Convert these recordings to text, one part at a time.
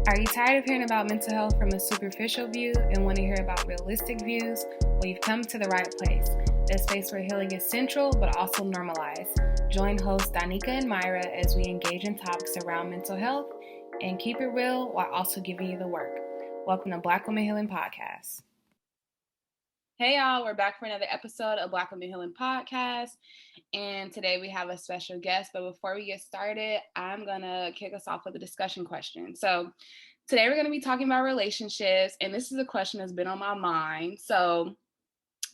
Are you tired of hearing about mental health from a superficial view and want to hear about realistic views? Well, you've come to the right place. A space where healing is central but also normalized. Join hosts Danica and Myra as we engage in topics around mental health and keep it real while also giving you the work. Welcome to Black Women Healing Podcast. Hey y'all, we're back for another episode of Black Women Healing Podcast. And today we have a special guest. But before we get started, I'm going to kick us off with a discussion question. So today we're going to be talking about relationships. And this is a question that's been on my mind. So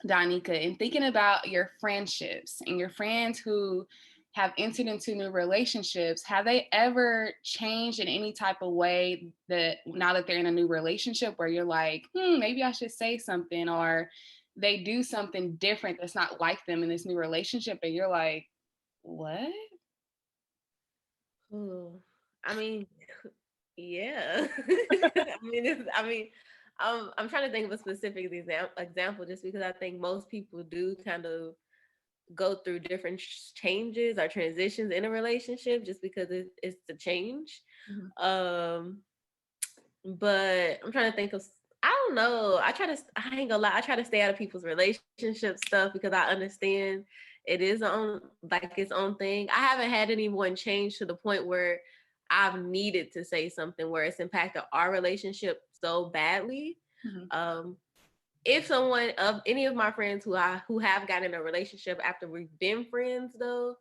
Danica, in thinking about your friendships and your friends who have entered into new relationships, have they ever changed in any type of way that now that they're in a new relationship where you're like, maybe I should say something, or they do something different that's not like them in this new relationship and you're like, what? Ooh, I mean, yeah. I'm trying to think of a specific example just because I think most people do kind of go through different changes or transitions in a relationship just because it's the change. Mm-hmm. But I'm trying to think of, I don't know. I ain't gonna lie, I try to stay out of people's relationship stuff because I understand it is its own thing. I haven't had anyone change to the point where I've needed to say something where it's impacted our relationship so badly. Mm-hmm. If someone of any of my friends who have gotten in a relationship after we've been friends though,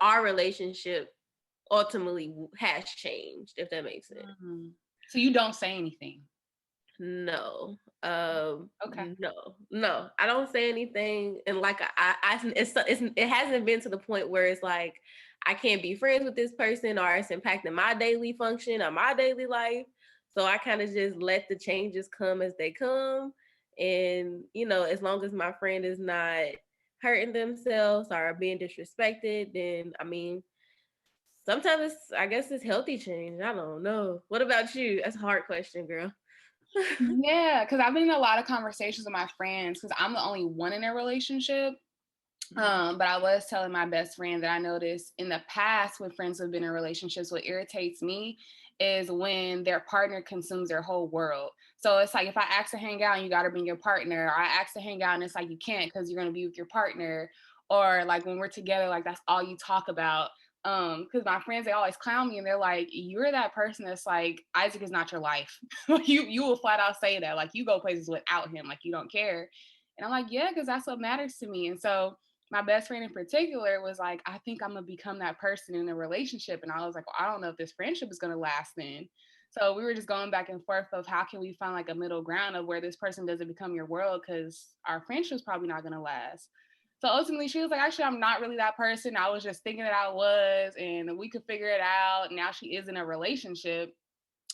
our relationship ultimately has changed, if that makes sense. Mm-hmm. So you don't say anything? No. Okay. No, I don't say anything. And like, it hasn't been to the point where it's like, I can't be friends with this person or it's impacting my daily function or my daily life. So I kind of just let the changes come as they come. And, as long as my friend is not hurting themselves or being disrespected, then, sometimes I guess it's healthy change. I don't know. What about you? That's a hard question, girl. Yeah, because I've been in a lot of conversations with my friends because I'm the only one in a relationship. But I was telling my best friend that I noticed in the past when friends have been in relationships, what irritates me is when their partner consumes their whole world. So it's like if I ask to hang out and you got to bring your partner, or I ask to hang out and it's like you can't because you're going to be with your partner, or like when we're together, like that's all you talk about. Because my friends, they always clown me and they're like, you're that person that's like, Isaac is not your life. you will flat out say that, like you go places without him, like you don't care. And I'm like, yeah, because that's what matters to me. And so my best friend in particular was like, I think I'm gonna become that person in a relationship. And I was like, well, I don't know if this friendship is gonna last then. So we were just going back and forth of how can we find like a middle ground of where this person doesn't become your world, because our friendship's probably not gonna last. So ultimately she was like, actually, I'm not really that person. I was just thinking that I was, and we could figure it out. Now she is in a relationship.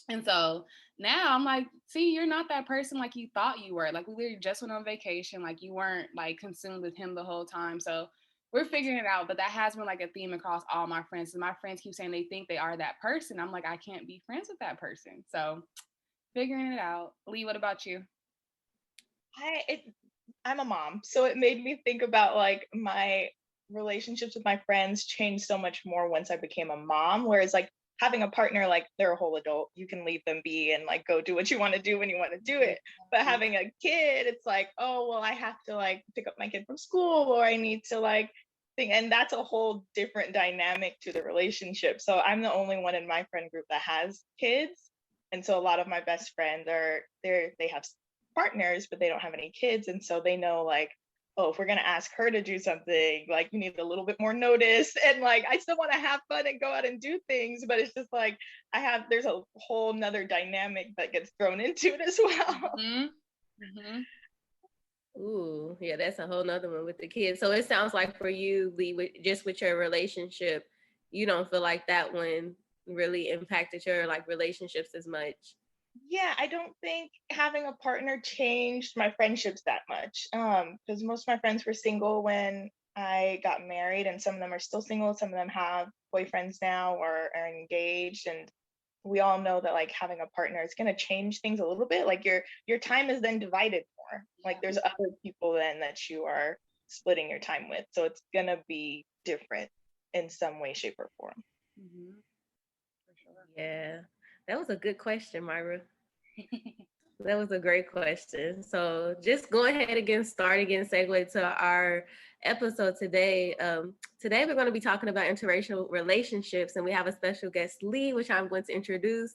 And so now I'm like, see, you're not that person like you thought you were. Like we literally just went on vacation. Like you weren't like consumed with him the whole time. So we're figuring it out. But that has been like a theme across all my friends. And my friends keep saying they think they are that person. I'm like, I can't be friends with that person. So figuring it out. Lee, what about you? I'm a mom, so it made me think about like my relationships with my friends changed so much more once I became a mom. Whereas like having a partner, like they're a whole adult, you can leave them be and like go do what you want to do when you want to do it. But having a kid, it's like, oh well, I have to like pick up my kid from school, or I need to like think, and that's a whole different dynamic to the relationship. So I'm the only one in my friend group that has kids, and so a lot of my best friends they have partners, but they don't have any kids. And so they know like, oh, if we're going to ask her to do something, like you need a little bit more notice. And like, I still want to have fun and go out and do things, but it's just like, there's a whole nother dynamic that gets thrown into it as well. Mm-hmm. Mm-hmm. Ooh, yeah, that's a whole nother one with the kids. So it sounds like for you, Lee, with your relationship, you don't feel like that one really impacted your like relationships as much. Yeah, I don't think having a partner changed my friendships that much. Because most of my friends were single when I got married, and some of them are still single. Some of them have boyfriends now or are engaged, and we all know that like having a partner is going to change things a little bit. Like your time is then divided more. Like there's other people then that you are splitting your time with, so it's going to be different in some way, shape, or form. Mm-hmm. For sure. Yeah. That was a good question, Myra. That was a great question. So just go ahead and get started, again, segue to our episode today. Today we're going to be talking about interracial relationships, and we have a special guest, Lee, which I'm going to introduce.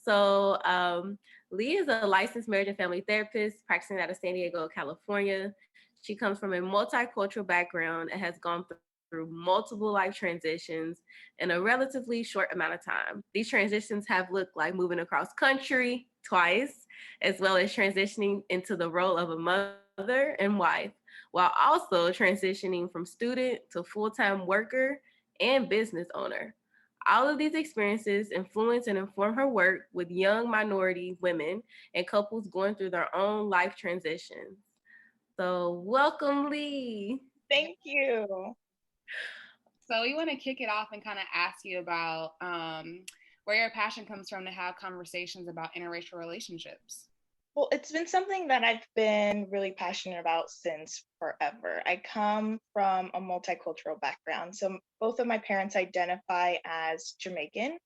So Lee is a licensed marriage and family therapist practicing out of San Diego, California. She comes from a multicultural background and has gone through multiple life transitions in a relatively short amount of time. These transitions have looked like moving across country twice, as well as transitioning into the role of a mother and wife, while also transitioning from student to full-time worker and business owner. All of these experiences influence and inform her work with young minority women and couples going through their own life transitions. So welcome, Lee. Thank you. So we want to kick it off and kind of ask you about where your passion comes from to have conversations about interracial relationships. Well, it's been something that I've been really passionate about since forever. I come from a multicultural background. So both of my parents identify as Jamaican,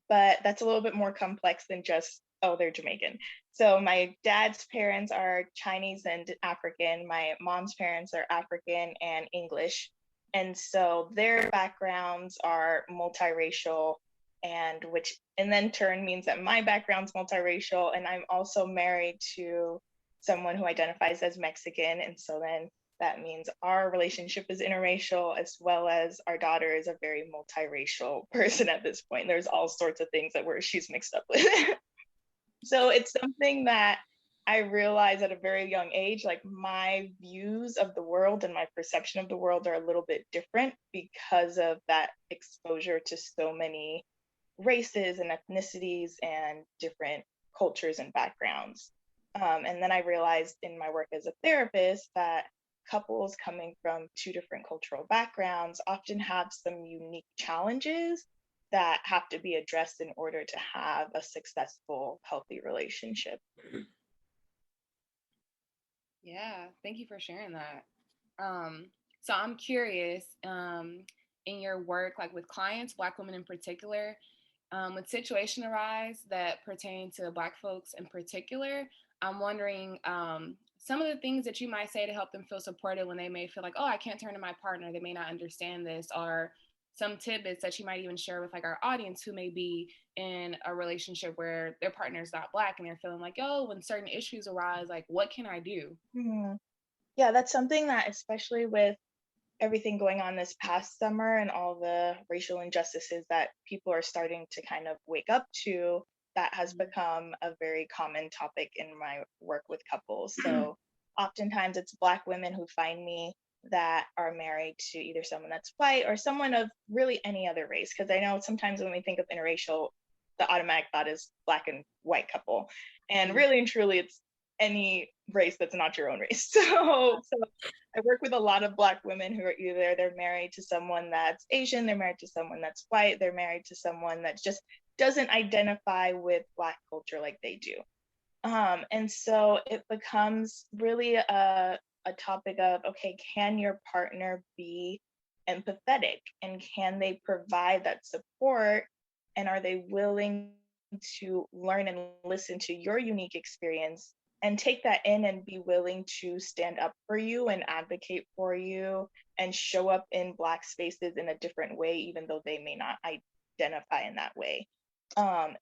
but that's a little bit more complex than just, oh, they're Jamaican. So my dad's parents are Chinese and African. My mom's parents are African and English. And so their backgrounds are multiracial, and which in then turn means that my background's multiracial, and I'm also married to someone who identifies as Mexican. And so then that means our relationship is interracial, as well as our daughter is a very multiracial person at this point. There's all sorts of things that she's mixed up with. So it's something that I realized at a very young age, like my views of the world and my perception of the world are a little bit different because of that exposure to so many races and ethnicities and different cultures and backgrounds. And then I realized in my work as a therapist that couples coming from two different cultural backgrounds often have some unique challenges that have to be addressed in order to have a successful, healthy relationship. Yeah, thank you for sharing that. So I'm curious, in your work, like with clients, Black women in particular, when situations arise that pertain to Black folks in particular, I'm wondering some of the things that you might say to help them feel supported when they may feel like, oh, I can't turn to my partner, they may not understand this, or some tidbits that you might even share with like our audience who may be in a relationship where their partner is not Black and they're feeling like, oh, when certain issues arise, like what can I do? Mm-hmm. Yeah, that's something that, especially with everything going on this past summer and all the racial injustices that people are starting to kind of wake up to, that has become a very common topic in my work with couples. So oftentimes it's Black women who find me that are married to either someone that's white or someone of really any other race. Because I know sometimes when we think of interracial, the automatic thought is Black and white couple. And really and truly, it's any race that's not your own race. So I work with a lot of Black women who are either they're married to someone that's Asian, they're married to someone that's white, they're married to someone that just doesn't identify with Black culture like they do. And so it becomes really a topic of, okay, can your partner be empathetic, and can they provide that support, and are they willing to learn and listen to your unique experience and take that in and be willing to stand up for you and advocate for you and show up in Black spaces in a different way, even though they may not identify in that way.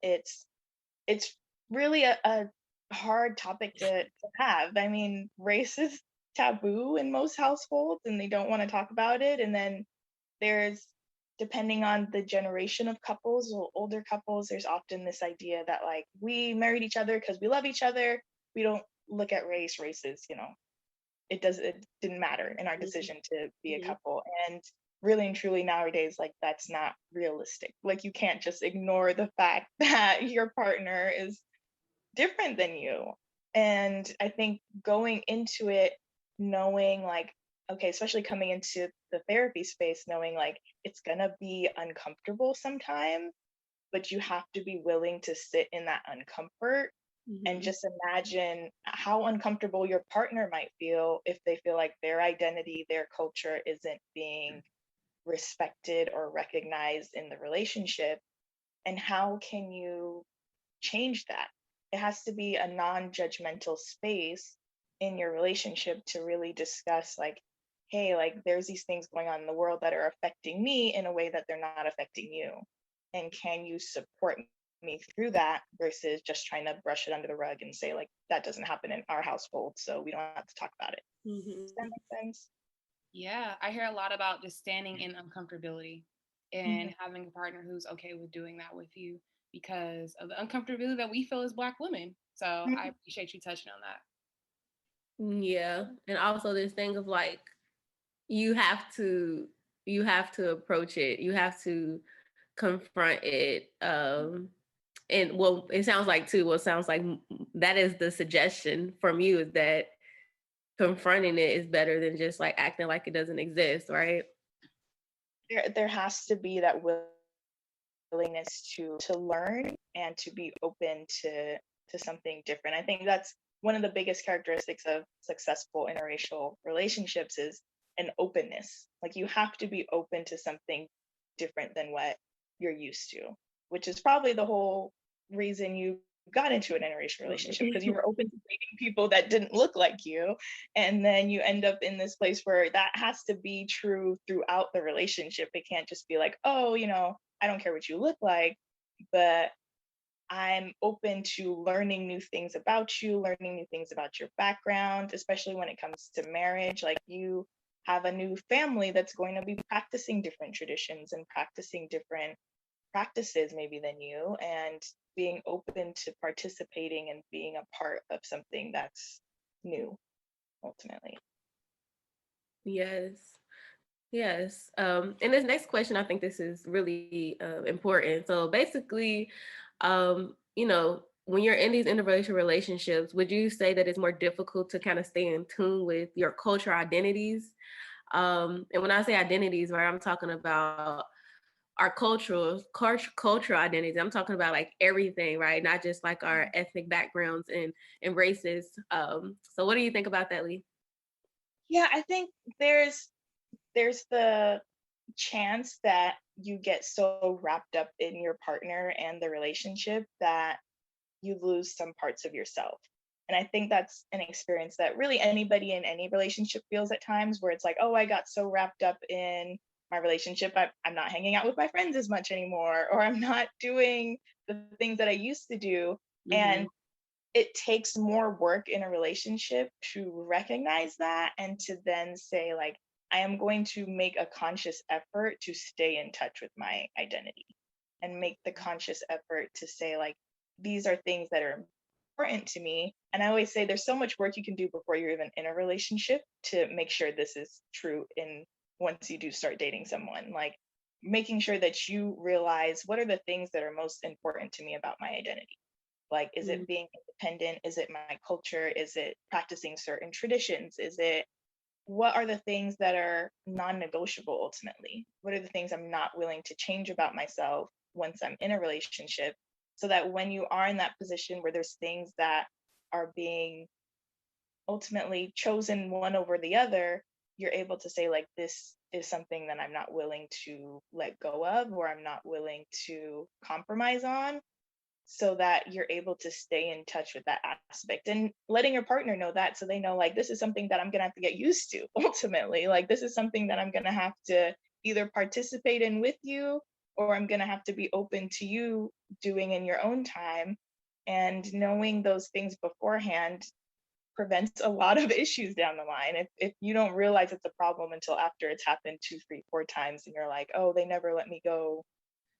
It's really a hard topic to have. I mean, race is taboo in most households and they don't want to talk about it. And then there's, depending on the generation of couples or older couples, there's often this idea that like we married each other because we love each other. We don't look at race. Race is, it didn't matter in our decision to be a couple. And really and truly nowadays, like that's not realistic. Like you can't just ignore the fact that your partner is different than you. And I think going into it, knowing like, okay, especially coming into the therapy space, knowing like it's gonna be uncomfortable sometimes, but you have to be willing to sit in that uncomfort and just imagine how uncomfortable your partner might feel if they feel like their identity, their culture isn't being respected or recognized in the relationship. And how can you change that. It has to be a non-judgmental space in your relationship to really discuss like, hey, like there's these things going on in the world that are affecting me in a way that they're not affecting you. And can you support me through that versus just trying to brush it under the rug and say like that doesn't happen in our household, so we don't have to talk about it. Does that make sense? Yeah, I hear a lot about just standing in uncomfortability and having a partner who's okay with doing that with you because of the uncomfortability that we feel as Black women. So I appreciate you touching on that. Yeah. And also this thing of like, you have to approach it. You have to confront it. And well, it sounds like that is the suggestion from you, is that confronting it is better than just like acting like it doesn't exist, right? There has to be that willingness to learn and to be open to something different. I think that's one of the biggest characteristics of successful interracial relationships is an openness. Like you have to be open to something different than what you're used to, which is probably the whole reason you got into an interracial relationship, because you were open to dating people that didn't look like you. And then you end up in this place where that has to be true throughout the relationship. It can't just be like, oh, you know, I don't care what you look like, but I'm open to learning new things about you, learning new things about your background, especially when it comes to marriage. Like you have a new family that's going to be practicing different traditions and practicing different practices maybe than you, and being open to participating and being a part of something that's new ultimately. Yes. Yes. And this next question, I think this is really important. So basically, you know, when you're in these interracial relationships, would you say that it's more difficult to kind of stay in tune with your cultural identities? And when I say identities, right, I'm talking about our cultural identities. I'm talking about like everything, right? Not just like our ethnic backgrounds and races. So what do you think about that, Lee? Yeah, I think there's the chance that you get so wrapped up in your partner and the relationship that you lose some parts of yourself. And I think that's an experience that really anybody in any relationship feels at times, where it's like, oh, I got so wrapped up in my relationship, I'm not hanging out with my friends as much anymore, or I'm not doing the things that I used to do. And it takes more work in a relationship to recognize that and to then say, like, I am going to make a conscious effort to stay in touch with my identity and make the conscious effort to say, like, these are things that are important to me. And I always say there's so much work you can do before you're even in a relationship to make sure this is true in once you do start dating someone. Like making sure that you realize what are the things that are most important to me about my identity. Like, is it being independent? Is it my culture? Is it practicing certain traditions? Is it, what are the things that are non-negotiable ultimately? What are the things I'm not willing to change about myself once I'm in a relationship? So that when you are in that position where there's things that are being ultimately chosen one over the other, you're able to say, like, this is something that I'm not willing to let go of, or I'm not willing to compromise on, so that you're able to stay in touch with that aspect, and letting your partner know that, so they know, like, this is something that I'm going to have to get used to ultimately. Like, this is something that I'm going to have to either participate in with you, or I'm going to have to be open to you doing in your own time. And knowing those things beforehand prevents a lot of issues down the line. If you don't realize it's a problem until after it's happened 2, 3, 4 times, and you're like, oh, they never let me go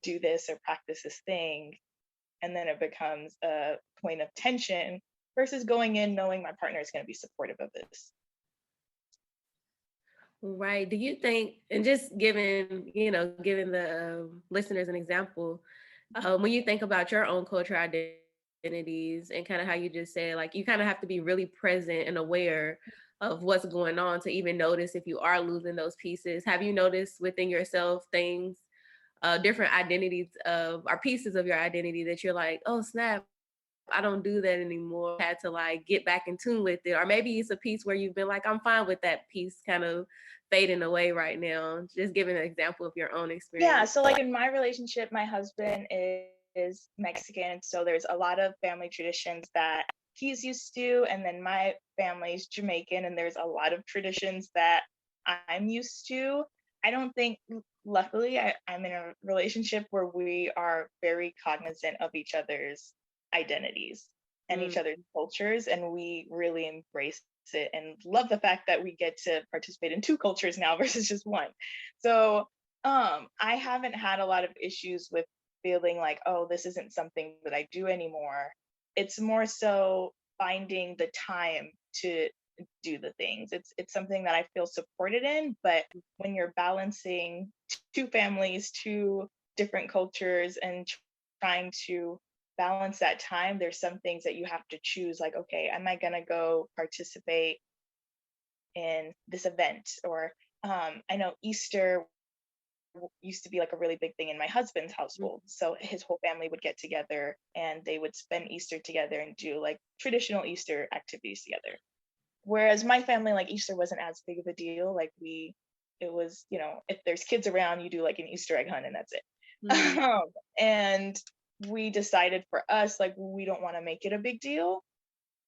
do this or practice this thing, and then it becomes a point of tension, versus going in knowing my partner is going to be supportive of this. Right. Do you think, and just giving the listeners an example, when you think about your own cultural identities and kind of how you just said, like, you kind of have to be really present and aware of what's going on to even notice if you are losing those pieces. Have you noticed within yourself things, different identities of, or pieces of your identity that you're like, oh snap, I don't do that anymore. Had to like get back in tune with it. Or maybe it's a piece where you've been like, I'm fine with that piece kind of fading away right now. Just giving an example of your own experience. Yeah, so like in my relationship, my husband is Mexican, so there's a lot of family traditions that he's used to, and then my family's Jamaican, and there's a lot of traditions that I'm used to. I don't think, luckily, I'm in a relationship where we are very cognizant of each other's identities and each other's cultures, and we really embrace it and love the fact that we get to participate in two cultures now versus just one. So I haven't had a lot of issues with feeling like, oh, this isn't something that I do anymore. It's more so finding the time to do the things. It's something that I feel supported in, but when you're balancing two families, two different cultures, and trying to balance that time, there's some things that you have to choose, like, okay, am I gonna go participate in this event? Or I know Easter used to be like a really big thing in my husband's household. So his whole family would get together and they would spend Easter together and do like traditional Easter activities together. Whereas my family, like, Easter wasn't as big of a deal. Like, it was, if there's kids around, you do like an Easter egg hunt and that's it. And we decided for us, like, we don't want to make it a big deal.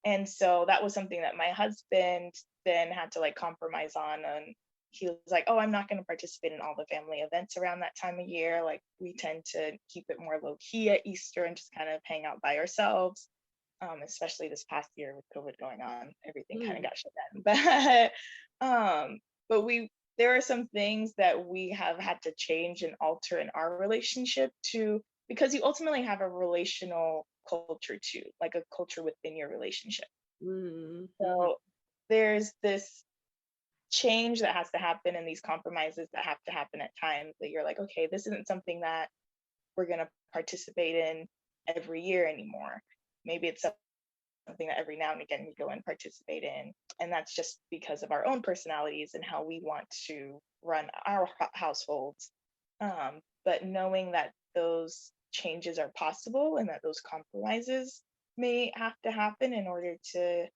And so that was something that my husband then had to like compromise on. And he was like, oh, I'm not going to participate in all the family events around that time of year. Like, we tend to keep it more low key at Easter and just kind of hang out by ourselves. Especially this past year with COVID going on, everything kind of got shut down. But there are some things that we have had to change and alter in our relationship because you ultimately have a relational culture too, like a culture within your relationship. So there's this change that has to happen and these compromises that have to happen at times that you're like, okay, this isn't something that we're going to participate in every year anymore. Maybe it's something that every now and again we go and participate in. And that's just because of our own personalities and how we want to run our households. But knowing that those changes are possible and that those compromises may have to happen in order to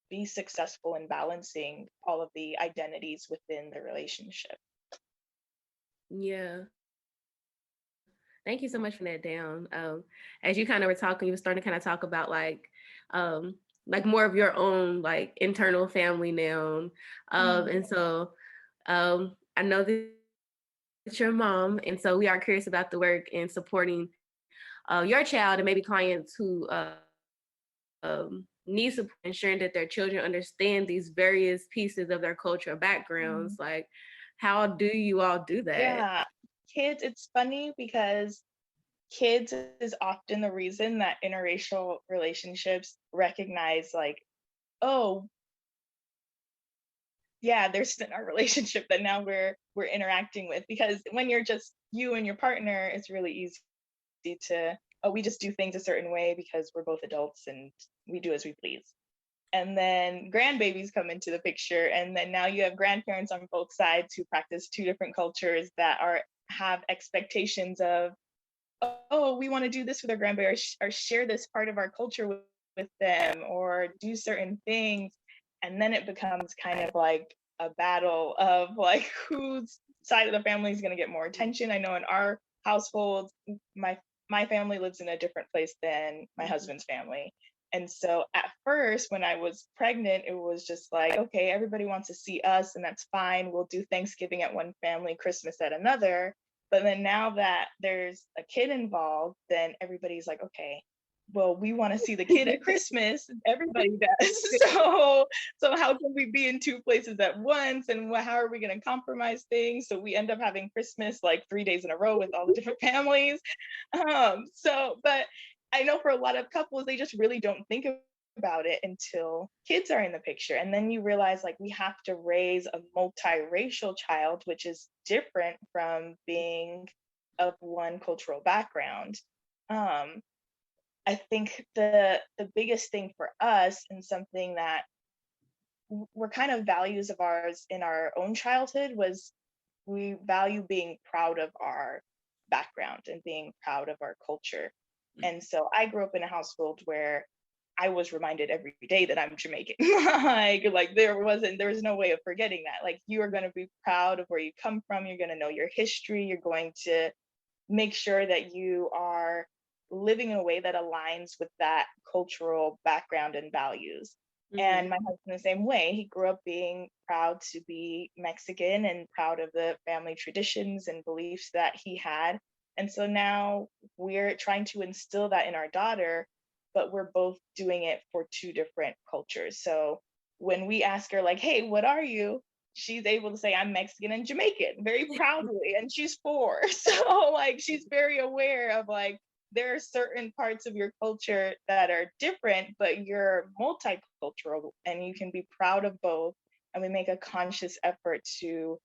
be successful in balancing all of the identities within the relationship. Yeah. Thank you so much for that down. As you kind of were talking, you were starting to kind of talk about like more of your own like internal family now. And so I know that it's your mom, and so we are curious about the work in supporting your child and maybe clients who need support, ensuring that their children understand these various pieces of their cultural backgrounds. Like, how do you all do that? Yeah, kids, it's funny because kids is often the reason that interracial relationships recognize like, oh, yeah, there's our relationship that now we're interacting with. Because when you're just you and your partner, it's really easy to, oh, we just do things a certain way because we're both adults and we do as we please. And then grandbabies come into the picture, and then now you have grandparents on both sides who practice two different cultures that have expectations of, oh, we want to do this with our grandbaby, or share this part of our culture with them, or do certain things. And then it becomes kind of like a battle of like whose side of the family is going to get more attention. I know in our household, my family lives in a different place than my husband's family. And so at first, when I was pregnant, it was just like, okay, everybody wants to see us, and that's fine. We'll do Thanksgiving at one family, Christmas at another. But then now that there's a kid involved, then everybody's like, okay, well, we want to see the kid at Christmas. Everybody does. So how can we be in two places at once? And how are we going to compromise things? So we end up having Christmas like 3 days in a row with all the different families. But I know for a lot of couples, they just really don't think about it until kids are in the picture. And then you realize like we have to raise a multiracial child, which is different from being of one cultural background. I think the biggest thing for us, and something that were kind of values of ours in our own childhood, was we value being proud of our background and being proud of our culture. And so I grew up in a household where I was reminded every day that I'm Jamaican. like there was no way of forgetting that. Like, you are going to be proud of where you come from. You're going to know your history. You're going to make sure that you are living in a way that aligns with that cultural background and values. And my husband, the same way, he grew up being proud to be Mexican and proud of the family traditions and beliefs that he had. And so now we're trying to instill that in our daughter, but we're both doing it for two different cultures. So when we ask her, like, hey, what are you? She's able to say, I'm Mexican and Jamaican very proudly. And she's 4. So, like, she's very aware of, like, there are certain parts of your culture that are different, but you're multicultural and you can be proud of both. And we make a conscious effort to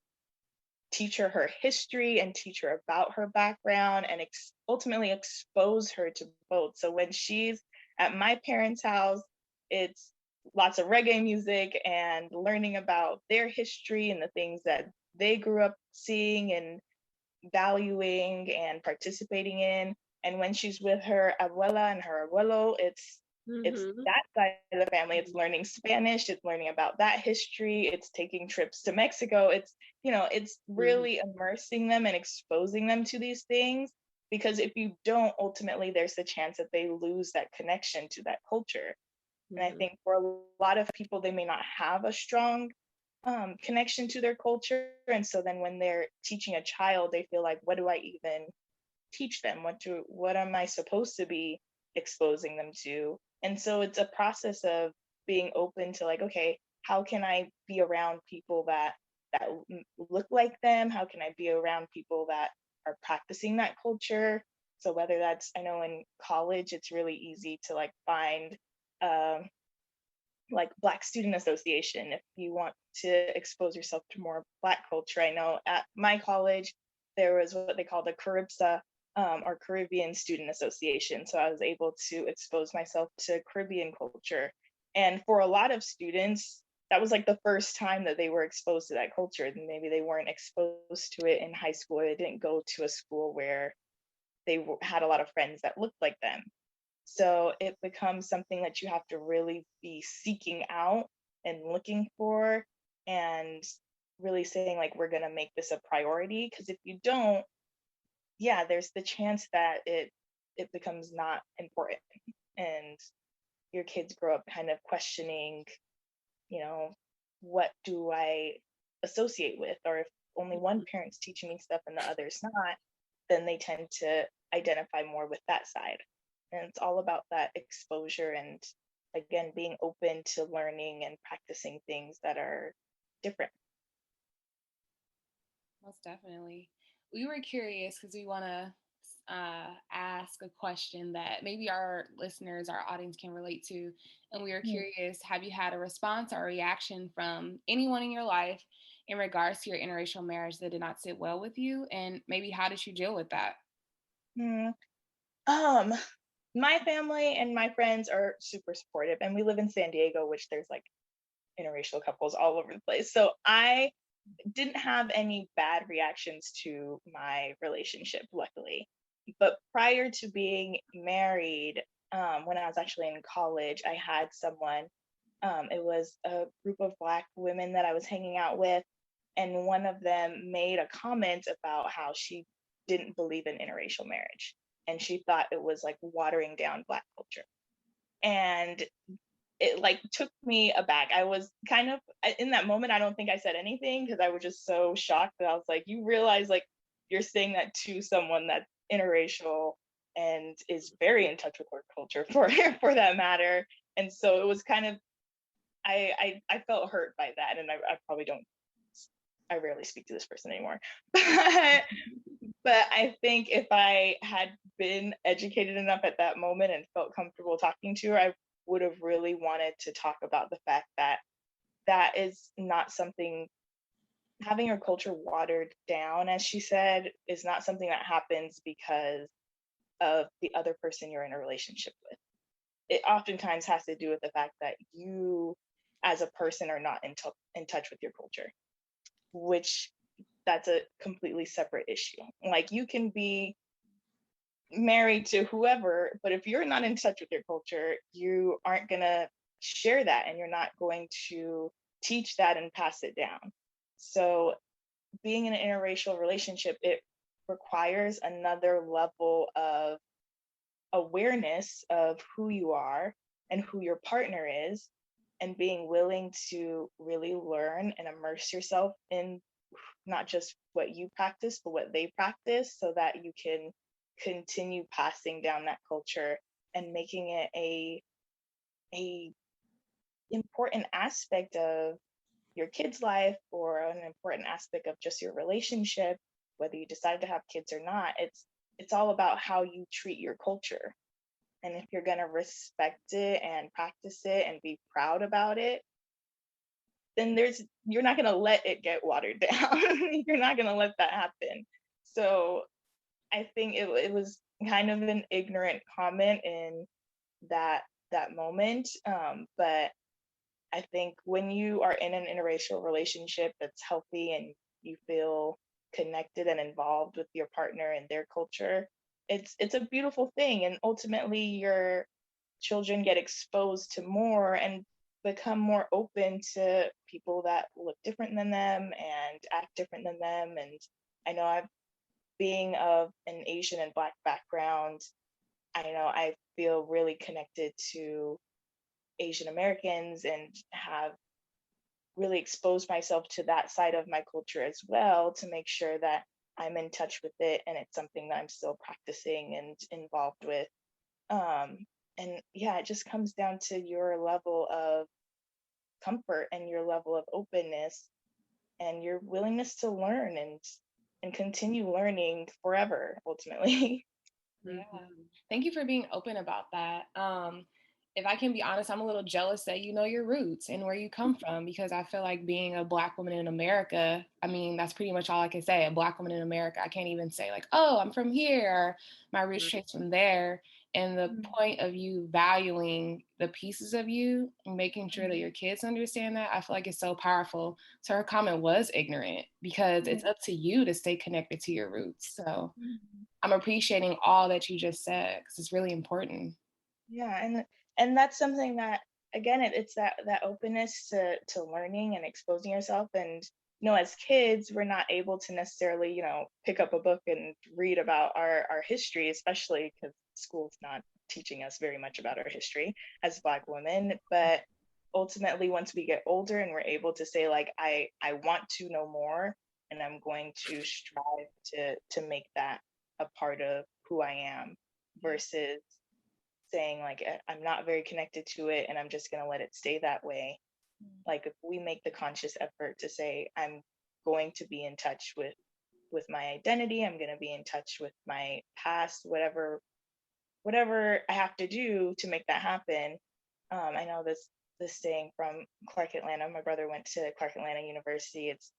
teach her history and teach her about her background and ultimately expose her to both. So when she's at my parents' house, it's lots of reggae music and learning about their history and the things that they grew up seeing and valuing and participating in. And when she's with her abuela and her abuelo, it's that side of the family. It's learning Spanish, it's learning about that history, it's taking trips to Mexico. It's, it's really immersing them and exposing them to these things. Because if you don't, ultimately, there's the chance that they lose that connection to that culture. And I think for a lot of people, they may not have a strong connection to their culture. And so then when they're teaching a child, they feel like, what do I even teach them? What am I supposed to be exposing them to? And so it's a process of being open to, like, okay, how can I be around people that look like them? How can I be around people that are practicing that culture? So whether that's, I know in college, it's really easy to, like, find like Black Student Association if you want to expose yourself to more Black culture. I know at my college, there was what they called a Caribsa, or Caribbean Student Association. So I was able to expose myself to Caribbean culture. And for a lot of students, that was like the first time that they were exposed to that culture. Maybe they weren't exposed to it in high school. They didn't go to a school where they had a lot of friends that looked like them. So it becomes something that you have to really be seeking out and looking for, and really saying, like, we're going to make this a priority. Because if you don't, yeah, there's the chance that it becomes not important, and your kids grow up kind of questioning, what do I associate with? Or if only one parent's teaching me stuff and the other's not, then they tend to identify more with that side. And it's all about that exposure and, again, being open to learning and practicing things that are different. Most definitely. We were curious because we want to ask a question that maybe our listeners, our audience can relate to. And we were curious, have you had a response or a reaction from anyone in your life in regards to your interracial marriage that did not sit well with you? And maybe how did you deal with that? My family and my friends are super supportive, and we live in San Diego, which there's like interracial couples all over the place. So I didn't have any bad reactions to my relationship, luckily. But prior to being married, when I was actually in college, I had someone, it was a group of Black women that I was hanging out with, and one of them made a comment about how she didn't believe in interracial marriage. And she thought it was like watering down Black culture. And it like took me aback. I was kind of in that moment, I don't think I said anything because I was just so shocked that I was like, you realize like you're saying that to someone that's interracial and is very in touch with work culture for that matter. And so it was kind of, I felt hurt by that. And I rarely speak to this person anymore. But I think if I had been educated enough at that moment and felt comfortable talking to her, I would have really wanted to talk about the fact that that is not something, having your culture watered down, as she said, is not something that happens because of the other person you're in a relationship with. It oftentimes has to do with the fact that you as a person are not in touch with your culture, which that's a completely separate issue. Like, you can be married to whoever, but if you're not in touch with your culture, you aren't going to share that, and you're not going to teach that and pass it down. So being in an interracial relationship, it requires another level of awareness of who you are and who your partner is, and being willing to really learn and immerse yourself in not just what you practice, but what they practice, so that you can continue passing down that culture and making it a important aspect of your kid's life, or an important aspect of just your relationship, whether you decide to have kids or not. It's all about how you treat your culture. And if you're going to respect it and practice it and be proud about it, then you're not going to let it get watered down. You're not going to let that happen. So I think it was kind of an ignorant comment in that moment. But I think when you are in an interracial relationship that's healthy and you feel connected and involved with your partner and their culture, it's a beautiful thing. And ultimately your children get exposed to more and become more open to people that look different than them and act different than them. And I know being of an Asian and Black background, I know I feel really connected to Asian Americans and have really exposed myself to that side of my culture as well, to make sure that I'm in touch with it and it's something that I'm still practicing and involved with. And yeah, it just comes down to your level of comfort and your level of openness and your willingness to learn and continue learning forever, ultimately. Yeah. Thank you for being open about that. If I can be honest, I'm a little jealous that you know your roots and where you come from, because I feel like being a Black woman in America, I mean, that's pretty much all I can say. A Black woman in America, I can't even say like, oh, I'm from here, or my roots trace from there. And the point of you valuing the pieces of you and making sure that your kids understand that, I feel like it's so powerful. So her comment was ignorant, because it's up to you to stay connected to your roots. So I'm appreciating all that you just said, because it's really important. Yeah, and that's something that, again, it's that openness to learning and exposing yourself. And as kids, we're not able to necessarily pick up a book and read about our history, especially because school's not teaching us very much about our history as Black women. But ultimately, once we get older and we're able to say like, I want to know more, and I'm going to strive to make that a part of who I am, versus saying like, I'm not very connected to it and I'm just going to let it stay that way. Like, if we make the conscious effort to say, I'm going to be in touch with my identity, I'm going to be in touch with my past, whatever I have to do to make that happen. I know this saying from Clark Atlanta. My brother went to Clark Atlanta University. It's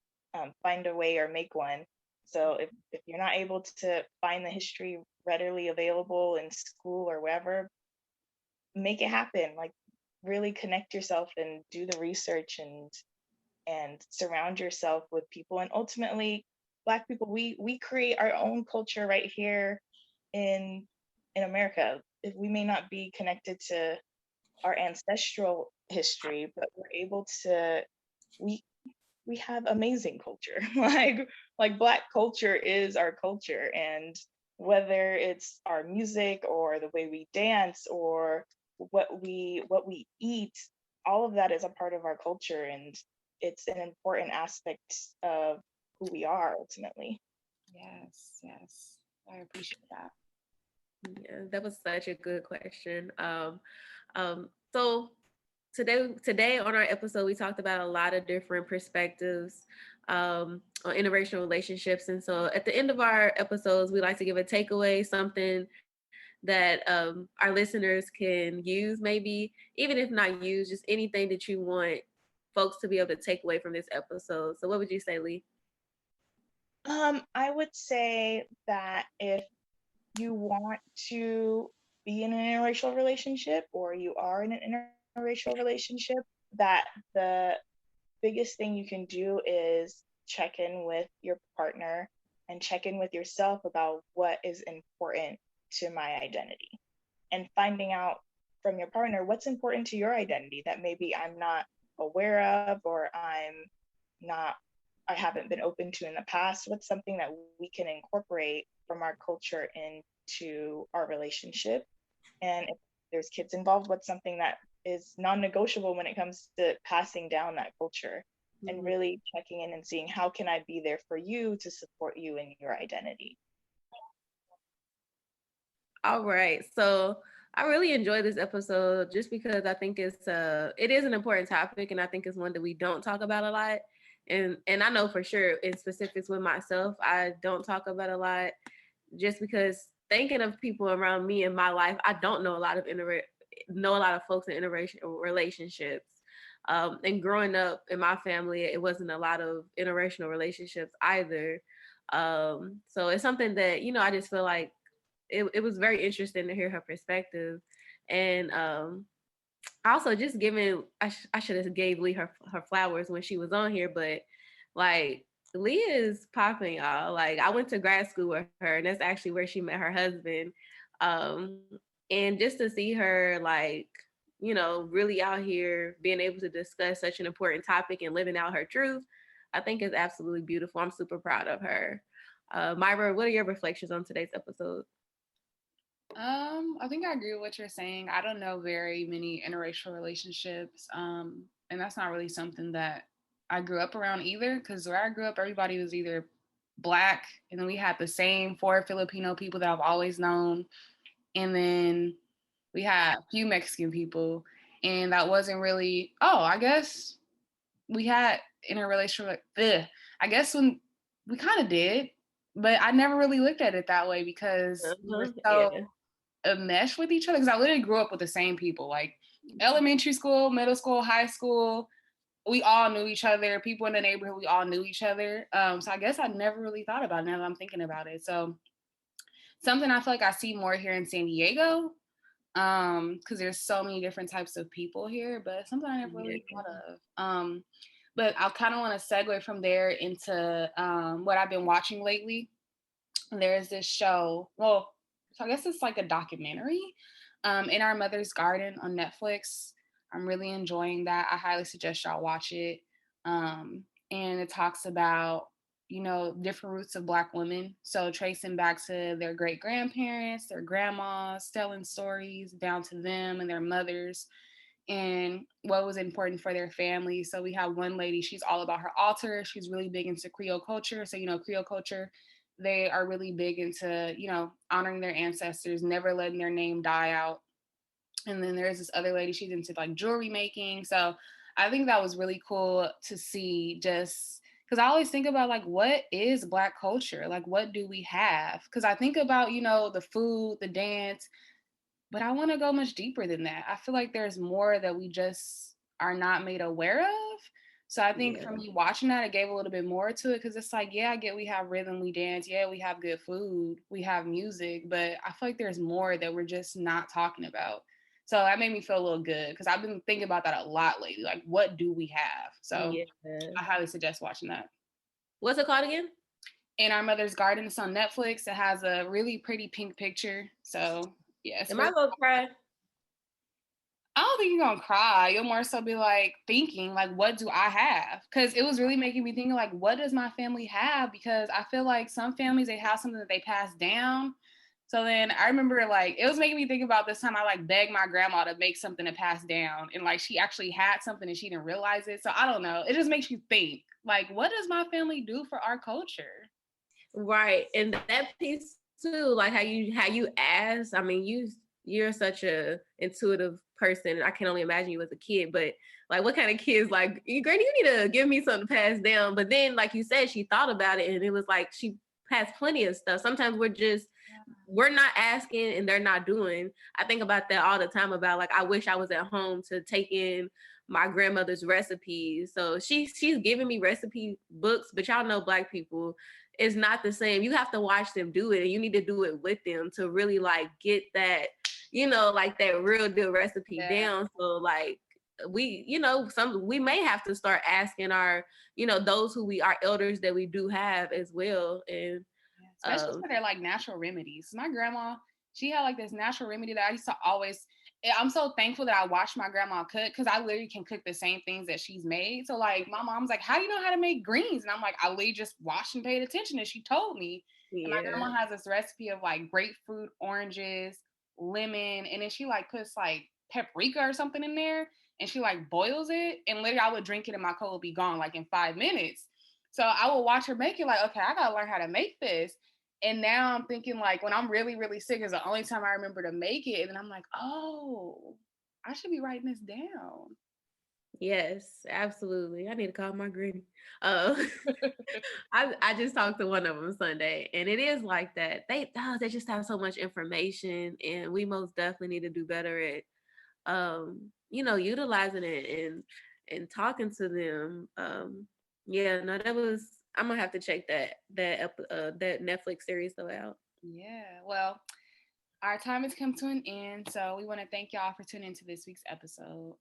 find a way or make one. So if you're not able to find the history readily available in school or wherever, make it happen. Like, really connect yourself and do the research and surround yourself with people. And ultimately, Black people, we create our own culture right here in America. If we may not be connected to our ancestral history, but we're able to, we have amazing culture. like Black culture is our culture. And whether it's our music or the way we dance or what we eat, all of that is a part of our culture, and it's an important aspect of who we are ultimately. Yes, I appreciate that. Yeah, that was such a good question. So today on our episode, we talked about a lot of different perspectives on interracial relationships. And so at the end of our episodes, we like to give a takeaway, something that our listeners can use, maybe even if not use, just anything that you want folks to be able to take away from this episode. So what would you say, Lee? I would say that if you want to be in an interracial relationship, or you are in an interracial relationship, that the biggest thing you can do is check in with your partner and check in with yourself about what is important to my identity, and finding out from your partner what's important to your identity that maybe I'm not aware of, or I'm not I haven't been open to in the past? What's something that we can incorporate from our culture into our relationship? And if there's kids involved, what's something that is non-negotiable when it comes to passing down that culture? And really checking in and seeing how can I be there for you to support you in your identity. All right. So I really enjoyed this episode just because I think it is an important topic, and I think it's one that we don't talk about a lot. And I know for sure in specifics with myself, I don't talk about a lot just because thinking of people around me in my life, I don't know a lot of folks in interracial relationships. And growing up in my family, it wasn't a lot of interracial relationships either. So it's something that, I just feel like it was very interesting to hear her perspective. And also just giving, I should have gave Lee her flowers when she was on here, but like Lee is popping, y'all. Like I went to grad school with her, and that's actually where she met her husband. And just to see her like, really out here being able to discuss such an important topic and living out her truth, I think is absolutely beautiful. I'm super proud of her. Myra, what are your reflections on today's episode? I think I agree with what you're saying. I don't know very many interracial relationships. And that's not really something that I grew up around either, because where I grew up, everybody was either Black, and then we had the same 4 Filipino people that I've always known. And then we had a few Mexican people. And that wasn't really, I guess we had interracial, I guess when we kind of did, but I never really looked at it that way because we were so enmeshed with each other, because I literally grew up with the same people, like elementary school, middle school, high school. We all knew each other. People in the neighborhood, we all knew each other. So I guess I never really thought about it now that I'm thinking about it. So something I feel like I see more here in San Diego, because there's so many different types of people here, but something I never really thought of. But I kind of want to segue from there into what I've been watching lately. There's this show, well, so I guess it's like a documentary, In Our Mother's Garden on Netflix. I'm really enjoying that. I highly suggest y'all watch it. And it talks about, different roots of Black women. So tracing back to their great grandparents, their grandmas, telling stories down to them and their mothers, and what was important for their family. So we have one lady, she's all about her altar. She's really big into Creole culture. So, Creole culture, they are really big into, honoring their ancestors, never letting their name die out. And then there's this other lady, she's into like jewelry making. So I think that was really cool to see, just because I always think about like, what is Black culture? Like, what do we have? Because I think about, the food, the dance, but I want to go much deeper than that. I feel like there's more that we just are not made aware of. So I think for me watching that, it gave a little bit more to it, because it's like, yeah, I get we have rhythm, we dance, yeah, we have good food, we have music, but I feel like there's more that we're just not talking about. So that made me feel a little good, because I've been thinking about that a lot lately. Like, what do we have? So I highly suggest watching that. What's it called again? In Our Mother's Garden. It's on Netflix. It has a really pretty pink picture. So yes. Am I gonna cry? I don't think you're gonna cry. You'll more so be like thinking, like, what do I have? Because it was really making me think, like, what does my family have? Because I feel like some families, they have something that they pass down. So then I remember, like, it was making me think about this time I like begged my grandma to make something to pass down, and like she actually had something and she didn't realize it. So I don't know. It just makes you think, like, what does my family do for our culture? Right. And that piece too, like how you ask, I mean, you're such a intuitive person. I can only imagine you as a kid, but like what kind of kids, like, Granny, you need to give me something to pass down. But then, like you said, she thought about it and it was like she has plenty of stuff. Sometimes we're not asking and they're not doing. I think about that all the time, about like, I wish I was at home to take in my grandmother's recipes. So she's giving me recipe books, but y'all know Black people, is not the same. You have to watch them do it, and you need to do it with them to really like get that, like that real deal recipe down. So like we may have to start asking our, those who our elders that we do have as well. And especially for their like natural remedies. My grandma, she had like this natural remedy that I used to always, I'm so thankful that I watched my grandma cook, because I literally can cook the same things that she's made. So like my mom's like, how do you know how to make greens? And I'm like, I literally just watched and paid attention and she told me. And my Yeah. grandma has this recipe of like grapefruit, oranges, lemon, and then she like puts like paprika or something in there and she like boils it. And literally I would drink it and my cold would be gone like in 5 minutes. So I would watch her make it like, okay, I gotta learn how to make this. And now I'm thinking like when I'm really, really sick is the only time I remember to make it. And then I'm like, oh, I should be writing this down. Yes, absolutely. I need to call my granny. Uh, I just talked to one of them Sunday, and it is like that. They just have so much information, and we most definitely need to do better at utilizing it and talking to them. Yeah, no, that was. I'm gonna have to check that Netflix series though out. Yeah. Well, our time has come to an end. So we want to thank y'all for tuning into this week's episode.